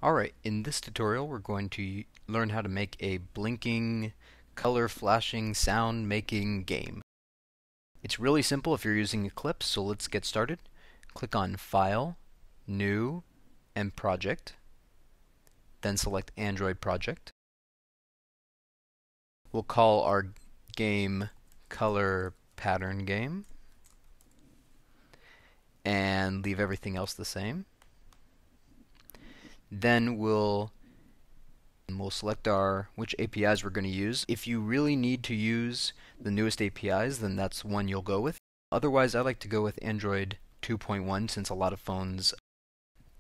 Alright, in this tutorial we're going to learn how to make a blinking, color flashing, sound making game. It's really simple if you're using Eclipse, so let's get started. Click on File, New, and Project. Then select Android Project. We'll call our game Color Pattern Game and leave everything else the same. Then we'll select which APIs we're going to use. If you really need to use the newest APIs, then that's one you'll go with. Otherwise, I like to go with Android 2.1 since a lot of phones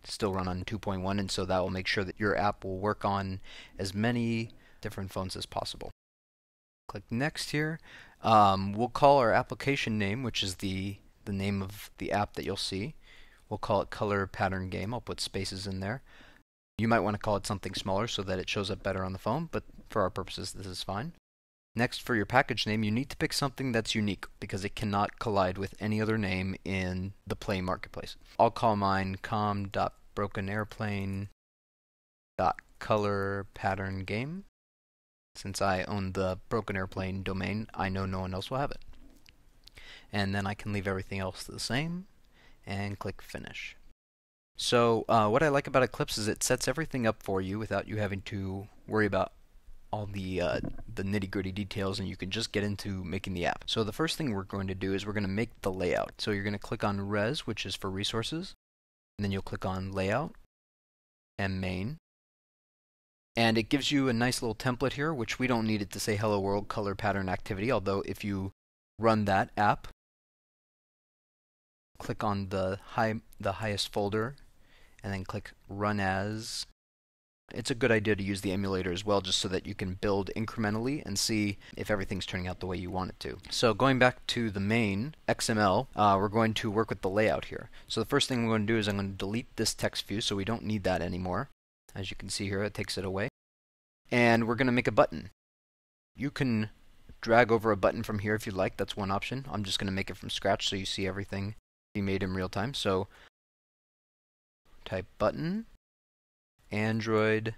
still run on 2.1, and so that will make sure that your app will work on as many different phones as possible. Click Next here. We'll call our application name, which is the name of the app that you'll see. We'll call it Color Pattern Game. I'll put spaces in there. You might want to call it something smaller so that it shows up better on the phone, but for our purposes this is fine. Next, for your package name, you need to pick something that's unique because it cannot collide with any other name in the Play marketplace. I'll call mine com.brokenairplane.colorpattern.game. Since I own the Broken Airplane domain, I know no one else will have it. And then I can leave everything else the same and click Finish. So what I like about Eclipse is it sets everything up for you without you having to worry about all the nitty-gritty details, and you can just get into making the app. So the first thing we're going to do is we're going to make the layout. So you're going to click on Res, which is for resources, and then you'll click on Layout and Main. And it gives you a nice little template here, which we don't need it to say Hello World Color Pattern Activity, although if you run that app, click on the highest folder and then click Run As. It's a good idea to use the emulator as well, just so that you can build incrementally and see if everything's turning out the way you want it to. So going back to the main XML, we're going to work with the layout here. So the first thing I'm going to do is I'm going to delete this text view, so we don't need that anymore. As you can see here, it takes it away. And we're going to make a button. You can drag over a button from here if you'd like. That's one option. I'm just going to make it from scratch so you see everything be made in real time. So type button Android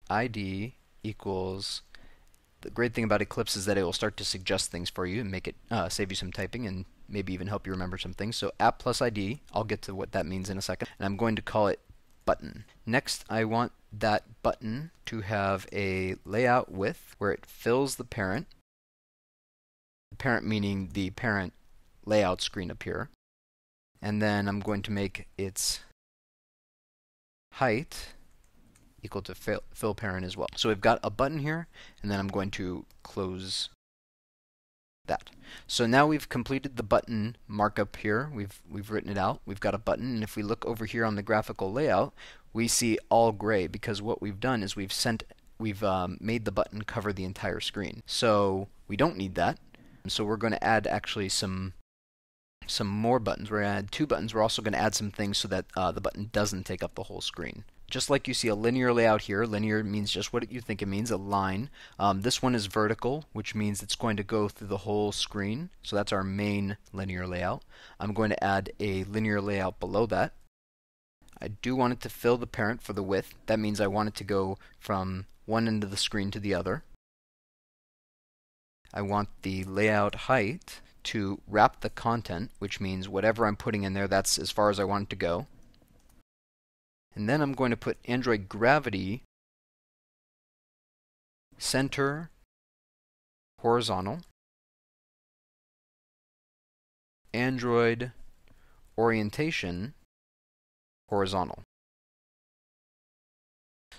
ID equals. The great thing about Eclipse is that it will start to suggest things for you and make it save you some typing and maybe even help you remember some things. So app plus ID, I'll get to what that means in a second, and I'm going to call it button. Next, I want that button to have a layout width where it fills the parent meaning the parent layout screen up here, and then I'm going to make its height equal to fill parent as well. So we've got a button here, and then I'm going to close that. So now we've completed the button markup here. We've written it out. We've got a button, and if we look over here on the graphical layout, we see all gray because what we've done is we've made the button cover the entire screen. So we don't need that. So we're going to add actually some more buttons. We're going to add 2 buttons. We're also going to add some things so that the button doesn't take up the whole screen. Just like you see a linear layout here, linear means just what you think it means, a line. This one is vertical, which means it's going to go through the whole screen. So that's our main linear layout. I'm going to add a linear layout below that. I do want it to fill the parent for the width. That means I want it to go from one end of the screen to the other. I want the layout height to wrap the content, which means whatever I'm putting in there, that's as far as I want it to go. And then I'm going to put Android gravity center horizontal, Android orientation horizontal.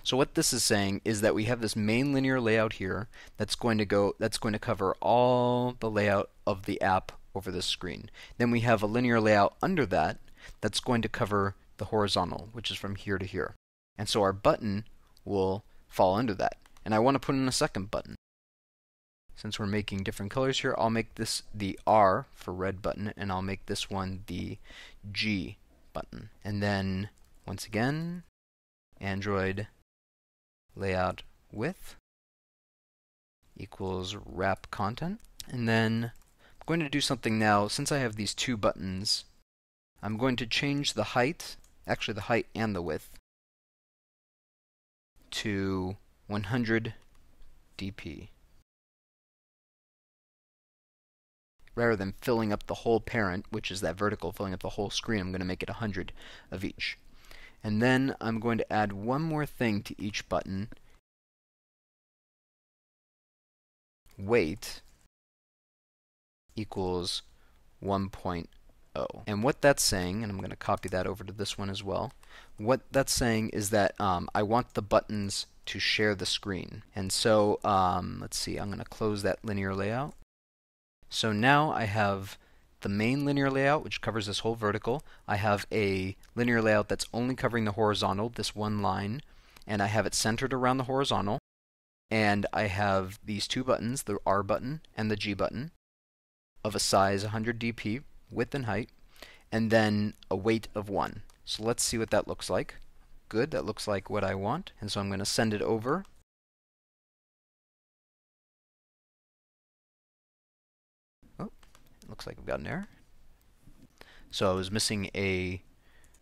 So what this is saying is that we have this main linear layout here that's going to cover all the layout of the app over this screen. Then we have a linear layout under that that's going to cover the horizontal, which is from here to here. And so our button will fall under that. And I want to put in a second button. Since we're making different colors here, I'll make this the R for red button, and I'll make this one the G button. And then, once again, Android layout width equals wrap content. And then I'm going to do something now. Since I have these 2 buttons, I'm going to change the height, actually the height and the width. to 100 dp. Rather than filling up the whole parent, which is that vertical, filling up the whole screen, I'm going to make it 100 of each. And then I'm going to add one more thing to each button. Weight equals 1.0. And what that's saying, and I'm going to copy that over to this one as well, what that's saying is that I want the buttons to share the screen. And so, let's see, I'm going to close that linear layout. So now I have the main linear layout, which covers this whole vertical. I have a linear layout that's only covering the horizontal, this one line, and I have it centered around the horizontal. And I have these two buttons, the R button and the G button, of a size 100 dp, width and height, and then a weight of 1. So let's see what that looks like. Good, that looks like what I want. And so I'm going to send it over. Looks like I've got an error. So I was missing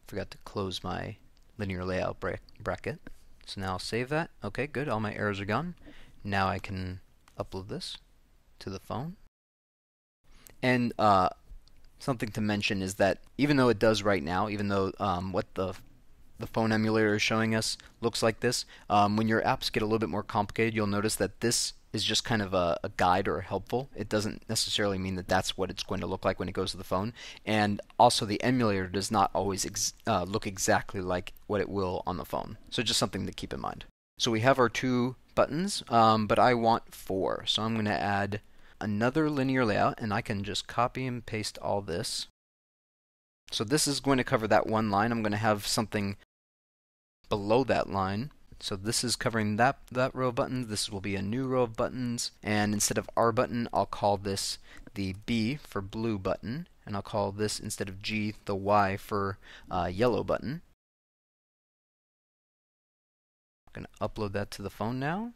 forgot to close my linear layout bracket. So now I'll save that. Okay, good, all my errors are gone. Now I can upload this to the phone. And something to mention is that even though it does right now, even though what the phone emulator is showing us looks like this, when your apps get a little bit more complicated, you'll notice that this is just kind of a guide or helpful. It doesn't necessarily mean that that's what it's going to look like when it goes to the phone. And also the emulator does not always look exactly like what it will on the phone. So just something to keep in mind. So we have our two buttons, but I want 4. So I'm going to add another linear layout, and I can just copy and paste all this. So this is going to cover that one line. I'm going to have something below that line. So this is covering that row of buttons. This will be a new row of buttons. And instead of R button, I'll call this the B for blue button. And I'll call this, instead of G, the Y for yellow button. I'm going to upload that to the phone now.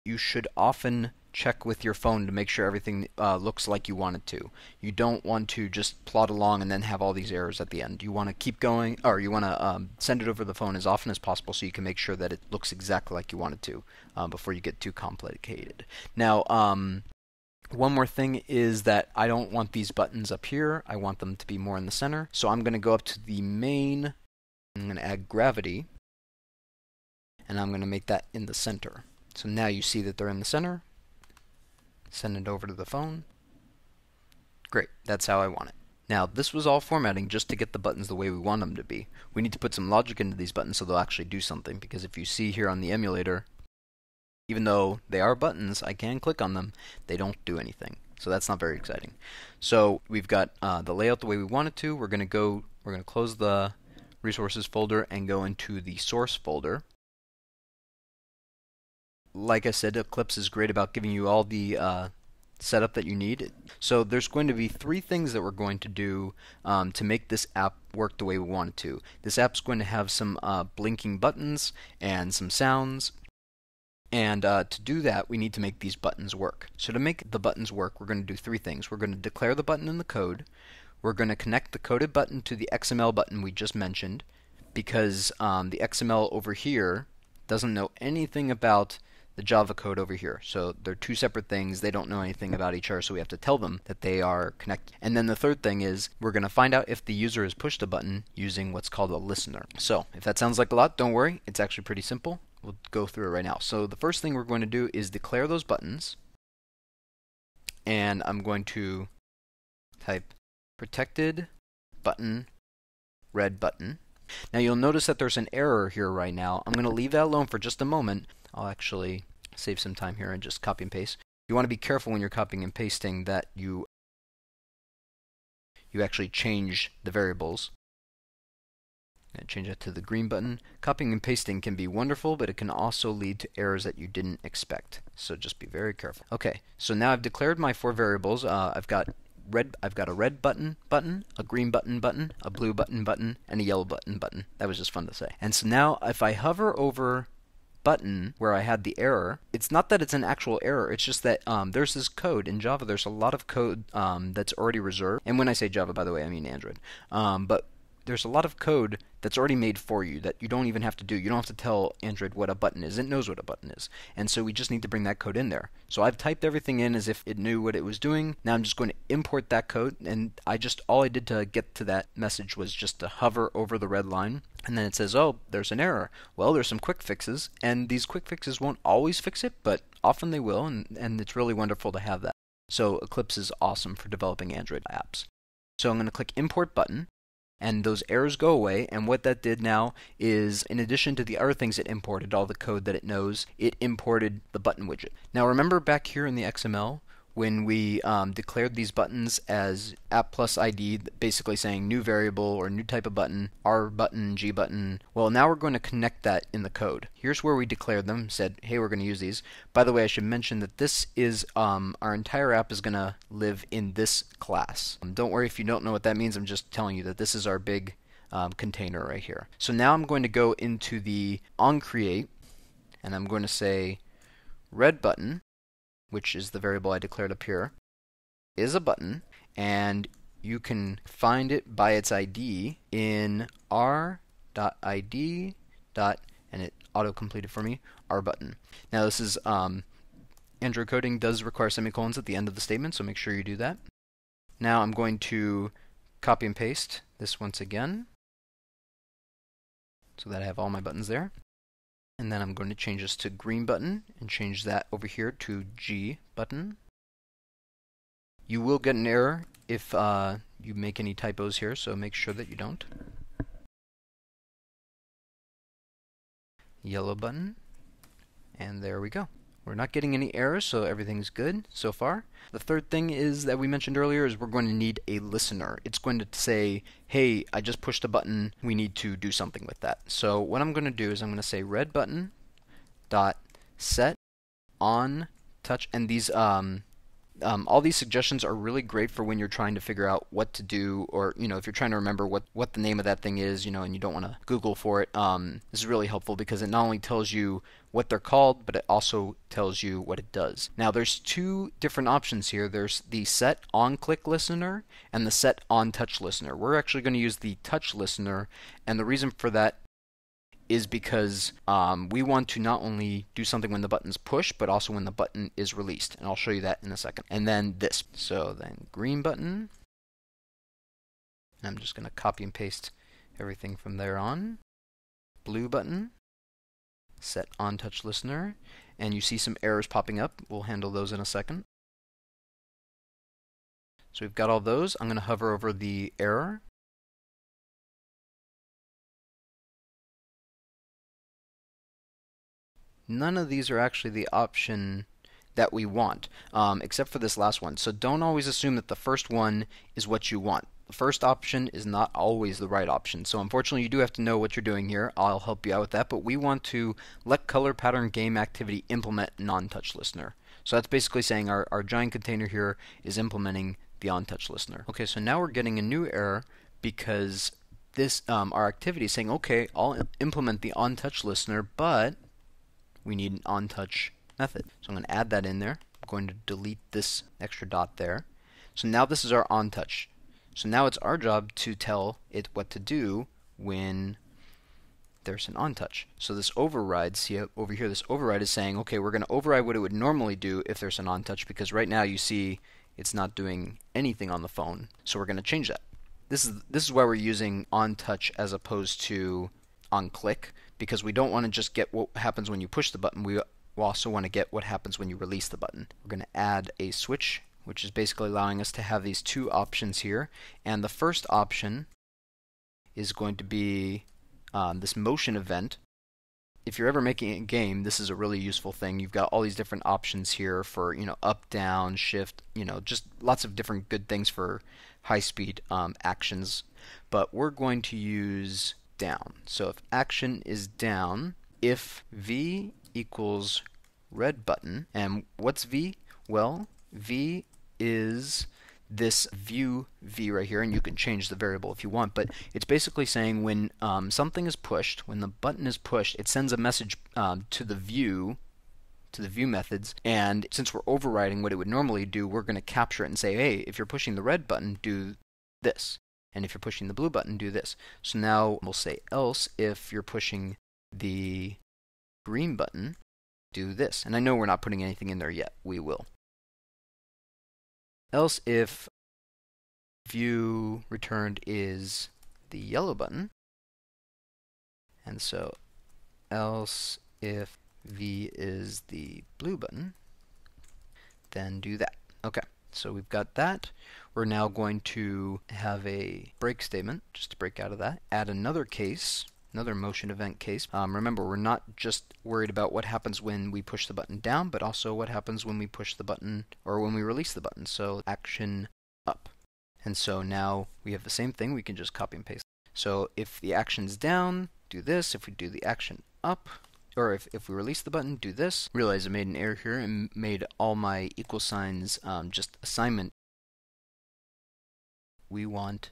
You should often check with your phone to make sure everything looks like you want it to. You don't want to just plod along and then have all these errors at the end. You want to keep going, or you want to send it over the phone as often as possible so you can make sure that it looks exactly like you want it to before you get too complicated. Now, one more thing is that I don't want these buttons up here. I want them to be more in the center. So I'm going to go up to the main. I'm going to add gravity, and I'm going to make that in the center. So now you see that they're in the center. Send it over to the phone. Great, that's how I want it. Now, this was all formatting just to get the buttons the way we want them to be. We need to put some logic into these buttons so they'll actually do something, because if you see here on the emulator, even though they are buttons, I can click on them, they don't do anything. So that's not very exciting. So we've got the layout the way we want it to. We're going to close the resources folder and go into the source folder. Like I said, Eclipse is great about giving you all the setup that you need. So there's going to be 3 things that we're going to do to make this app work the way we want it to. This app's going to have some blinking buttons and some sounds. And to do that, we need to make these buttons work. So to make the buttons work, we're going to do 3 things. We're going to declare the button in the code. We're going to connect the coded button to the XML button we just mentioned, because the XML over here doesn't know anything about the Java code over here. So they're 2 separate things. They don't know anything about each other, so we have to tell them that they are connected. And then the third thing is we're going to find out if the user has pushed a button using what's called a listener. So if that sounds like a lot, don't worry. It's actually pretty simple. We'll go through it right now. So the first thing we're going to do is declare those buttons. And I'm going to type protected button red button. Now you'll notice that there's an error here right now. I'm going to leave that alone for just a moment. I'll actually save some time here and just copy and paste. You want to be careful when you're copying and pasting that you actually change the variables. I'm going to change that to the green button. Copying and pasting can be wonderful, but it can also lead to errors that you didn't expect. So just be very careful. Okay, so now I've declared my 4 variables. I've got a red button, a green button, a blue button, and a yellow button. That was just fun to say. And so now if I hover over button where I had the error, it's not that it's an actual error, it's just that there's this code. In Java there's a lot of code that's already reserved, and when I say Java, by the way, I mean Android, but there's a lot of code that's already made for you that you don't even have to do. You don't have to tell Android what a button is. It knows what a button is. And so we just need to bring that code in there. So I've typed everything in as if it knew what it was doing. Now I'm just going to import that code, and all I did to get to that message was just to hover over the red line, and then it says, oh, there's an error. Well, there's some quick fixes, and these quick fixes won't always fix it, but often they will, and it's really wonderful to have that. So Eclipse is awesome for developing Android apps. So I'm going to click Import Button, and those errors go away, and what that did now is, in addition to the other things it imported, all the code that it knows, it imported the button widget. Now remember back here in the XML, when we declared these buttons as app plus ID, basically saying new variable or new type of button, R button, G button. Well, now we're going to connect that in the code. Here's where we declared them, said, hey, we're going to use these. By the way, I should mention that this is, our entire app is going to live in this class. Don't worry if you don't know what that means, I'm just telling you that this is our big container right here. So now I'm going to go into the onCreate, and I'm going to say red button, which is the variable I declared up here, is a button, and you can find it by its ID in r.id. And it auto-completed for me, r button. Now this is, Android coding does require semicolons at the end of the statement, so make sure you do that. Now I'm going to copy and paste this once again, so that I have all my buttons there. And then I'm going to change this to green button and change that over here to G button. You will get an error if you make any typos here, so make sure that you don't. Yellow button, and there we go. We're not getting any errors, so everything's good so far. The third thing is that we mentioned earlier is we're going to need a listener. It's going to say, hey, I just pushed a button, we need to do something with that. So what I'm going to do is I'm going to say red button dot set on touch, and these all these suggestions are really great for when you're trying to figure out what to do, or if you're trying to remember what the name of that thing is, and you don't want to Google for it. This is really helpful because it not only tells you what they're called, but it also tells you what it does. Now there's two different options here. There's the set on click listener and the set on touch listener. We're actually going to use the touch listener, and the reason for that is because we want to not only do something when the button's pushed, but also when the button is released. And I'll show you that in a second. And then this. So then green button. And I'm just going to copy and paste everything from there on. Blue button. Set on touch listener. And you see some errors popping up. We'll handle those in a second. So we've got all those. I'm going to hover over the error. None of these are actually the option that we want, except for this last one. So don't always assume that the first one is what you want. The first option is not always the right option. So unfortunately, you do have to know what you're doing here. I'll help you out with that. But we want to let color pattern game activity implement non-touch listener. So that's basically saying our giant container here is implementing the on-touch listener. Okay, so now we're getting a new error because this our activity is saying, okay, I'll implement the on-touch listener, but we need an on-touch method. So I'm going to add that in there. I'm going to delete this extra dot there. So now this is our on-touch. So now it's our job to tell it what to do when there's an on-touch. So this override, see over here, this override is saying, okay, we're going to override what it would normally do if there's an on-touch, because right now you see it's not doing anything on the phone. So we're going to change that. This is why we're using on-touch as opposed to on-click, because we don't want to just get what happens when you push the button. We also want to get what happens when you release the button. We're going to add a switch, which is basically allowing us to have these two options here. And the first option is going to be this motion event. If you're ever making a game, this is a really useful thing. You've got all these different options here for up, down, shift, just lots of different good things for high-speed actions. But we're going to use down. So if action is down, if V equals red button, and what's V? Well, V is this view V right here, and you can change the variable if you want, but it's basically saying when something is pushed, when the button is pushed, it sends a message to the view methods, and since we're overriding what it would normally do, we're going to capture it and say, hey, if you're pushing the red button, do this. And if you're pushing the blue button, do this. So now we'll say else if you're pushing the green button, do this. And I know we're not putting anything in there yet. We will. Else if view returned is the yellow button. And so else if v is the blue button, then do that. Okay, so we've got that. We're now going to have a break statement, just to break out of that. Add another case, another motion event case. Remember, we're not just worried about what happens when we push the button down, but also what happens when we push the button, or when we release the button. So action up. And so now we have the same thing. We can just copy and paste. So if the action's down, do this. If we do the action up, or if we release the button, do this. Realize I made an error here and made all my equal signs just assignment. We want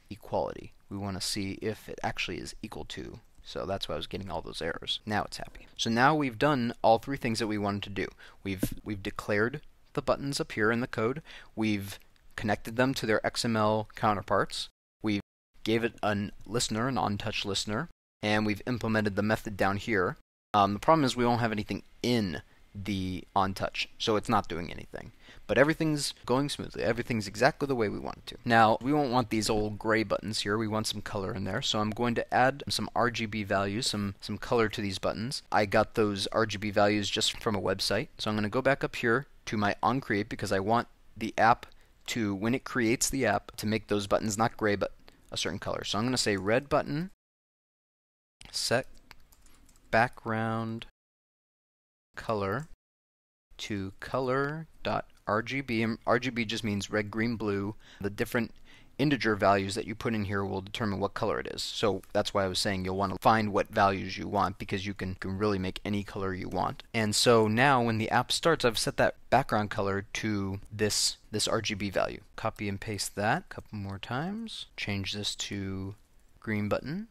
equality. We want to see if it actually is equal to. So that's why I was getting all those errors. Now it's happy. So now we've done all three things that we wanted to do. We've declared the buttons up here in the code. We've connected them to their XML counterparts. We gave it a listener, an on-touch listener, and we've implemented the method down here. The problem is we won't have anything in the on-touch, so it's not doing anything. But everything's going smoothly. Everything's exactly the way we want it to. Now, we won't want these old gray buttons here. We want some color in there, so I'm going to add some RGB values, some color to these buttons. I got those RGB values just from a website, so I'm going to go back up here to my onCreate because I want the app to, when it creates the app, to make those buttons not gray but a certain color. So I'm going to say red button, set background color to color.rgb, and RGB just means red, green, blue. The different integer values that you put in here will determine what color it is. So that's why I was saying you'll want to find what values you want, because you can really make any color you want. And so now when the app starts, I've set that background color to this RGB value. Copy and paste that a couple more times. Change this to green button,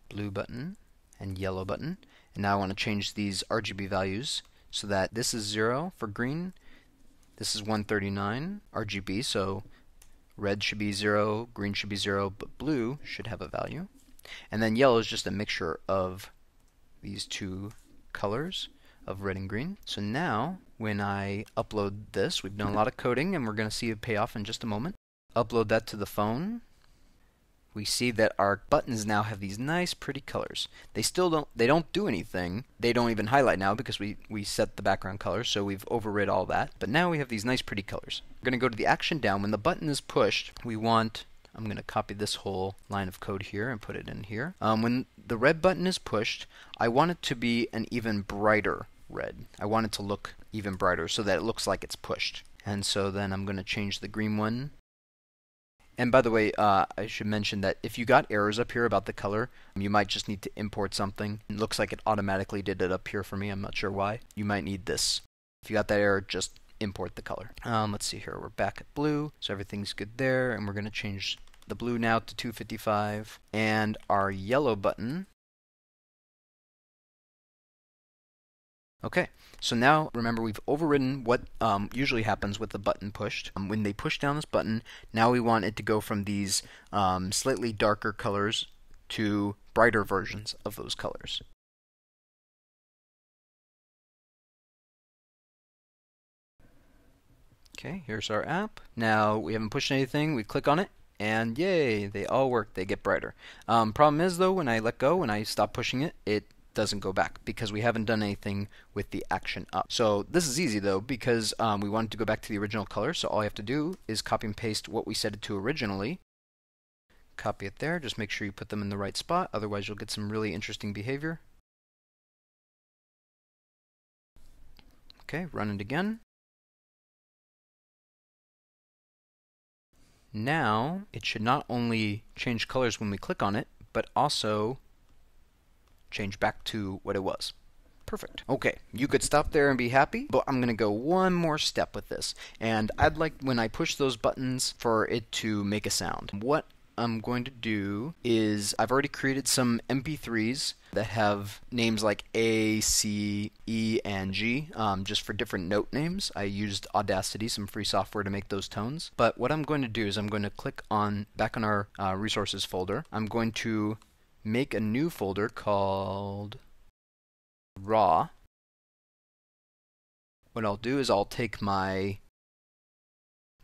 blue button, and yellow button. And now I want to change these RGB values so that this is 0 for green, this is 139 RGB, so red should be 0, green should be 0, but blue should have a value. And then yellow is just a mixture of these two colors of red and green. So now when I upload this, we've done a lot of coding and we're going to see it pay off in just a moment. Upload that to the phone. We see that our buttons now have these nice pretty colors. They don't do anything. They don't even highlight now because we set the background color, so we've overrid all that. But now we have these nice pretty colors. We're going to go to the action down. When the button is pushed, I'm going to copy this whole line of code here and put it in here. When the red button is pushed, I want it to be an even brighter red. I want it to look even brighter so that it looks like it's pushed. And so then I'm going to change the green one. And by the way, I should mention that if you got errors up here about the color, you might just need to import something. It looks like it automatically did it up here for me. I'm not sure why. You might need this. If you got that error, just import the color. Let's see here. We're back at blue, so everything's good there. And we're going to change the blue now to 255. And our yellow button. Okay, so now remember we've overridden what usually happens with the button pushed. When they push down this button, now we want it to go from these slightly darker colors to brighter versions of those colors. Okay, here's our app. Now we haven't pushed anything, we click on it, and yay, they all work, they get brighter. Problem is though, when I let go, when I stop pushing it, it doesn't go back because we haven't done anything with the action up. So this is easy though because we wanted to go back to the original color, so all you have to do is copy and paste what we set it to originally. Copy it there, just make sure you put them in the right spot, otherwise you'll get some really interesting behavior. Okay, run it again. Now it should not only change colors when we click on it, but also change back to what it was. Perfect. Okay, you could stop there and be happy, but I'm going to go one more step with this. And I'd like, when I push those buttons, for it to make a sound. What I'm going to do is I've already created some MP3s that have names like A, C, E, and G, just for different note names. I used Audacity, some free software, to make those tones. But what I'm going to do is I'm going to click on back on our resources folder. I'm going to make a new folder called raw. What I'll do is I'll take my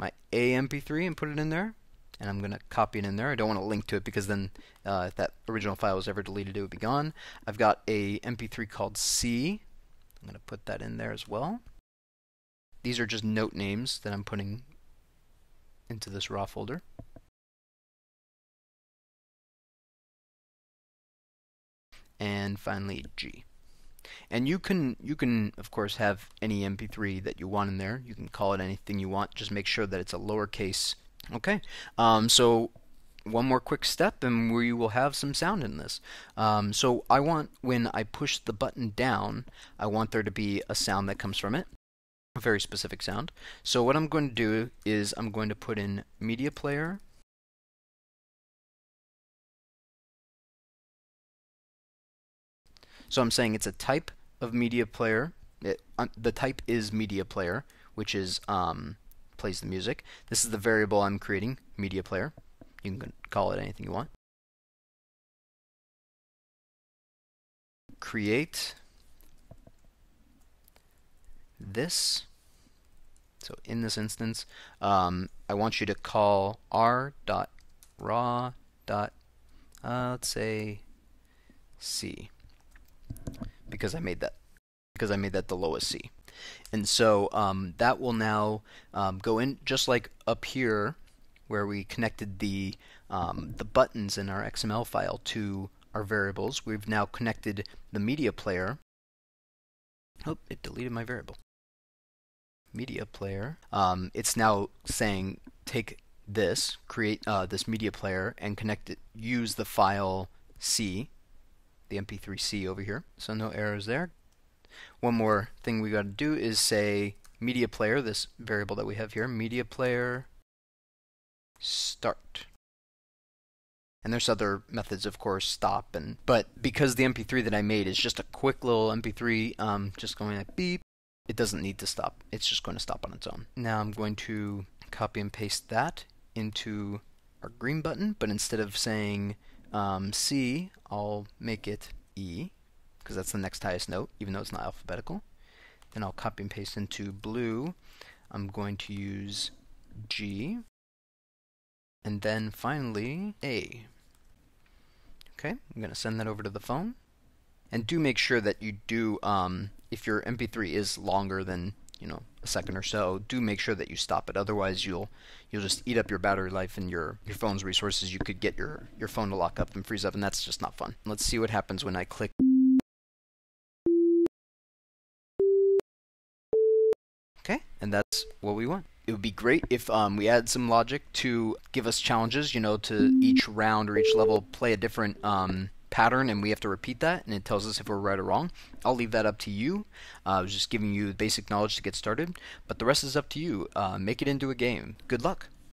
A MP3 and put it in there, and I'm going to copy it in there. I don't want to link to it because then if that original file was ever deleted, it would be gone. I've got a MP3 called C. I'm going to put that in there as well. These are just note names that I'm putting into this raw folder. And finally G. And you can of course have any MP3 that you want in there. You can call it anything you want. Just make sure that it's a lowercase. Okay. So one more quick step, and we will have some sound in this. So I want, when I push the button down, I want there to be a sound that comes from it, a very specific sound. So what I'm going to do is I'm going to put in media player. So I'm saying it's a type of media player. The type is media player, which is plays the music. This is the variable I'm creating, media player. You can call it anything you want. Create this. So in this instance, I want you to call r.raw. Let's say C, because I made that the lowest C. And so that will now go in just like up here where we connected the buttons in our XML file to our variables. We've now connected the media player. Oh, it deleted my variable. Media player. It's now saying take this, create this media player, and connect it. Use the file C, the MP3C over here. So no errors there. One more thing we got to do is say media player, this variable that we have here, media player start. And there's other methods, of course, stop, but because the MP3 that I made is just a quick little MP3, just going like beep, it doesn't need to stop. It's just going to stop on its own. Now I'm going to copy and paste that into our green button, but instead of saying C, I'll make it E, because that's the next highest note, even though it's not alphabetical. Then I'll copy and paste into blue. I'm going to use G. And then finally A. Okay, I'm going to send that over to the phone. And do make sure that you do, if your MP3 is longer than, a second or so, do make sure that you stop it. Otherwise, you'll just eat up your battery life and your phone's resources. You could get your phone to lock up and freeze up, and that's just not fun. Let's see what happens when I click. Okay, and that's what we want. It would be great if we add some logic to give us challenges, to each round or each level play a different pattern, and we have to repeat that, and it tells us if we're right or wrong. I'll leave that up to you. I was just giving you basic knowledge to get started, but the rest is up to you. Make it into a game. Good luck.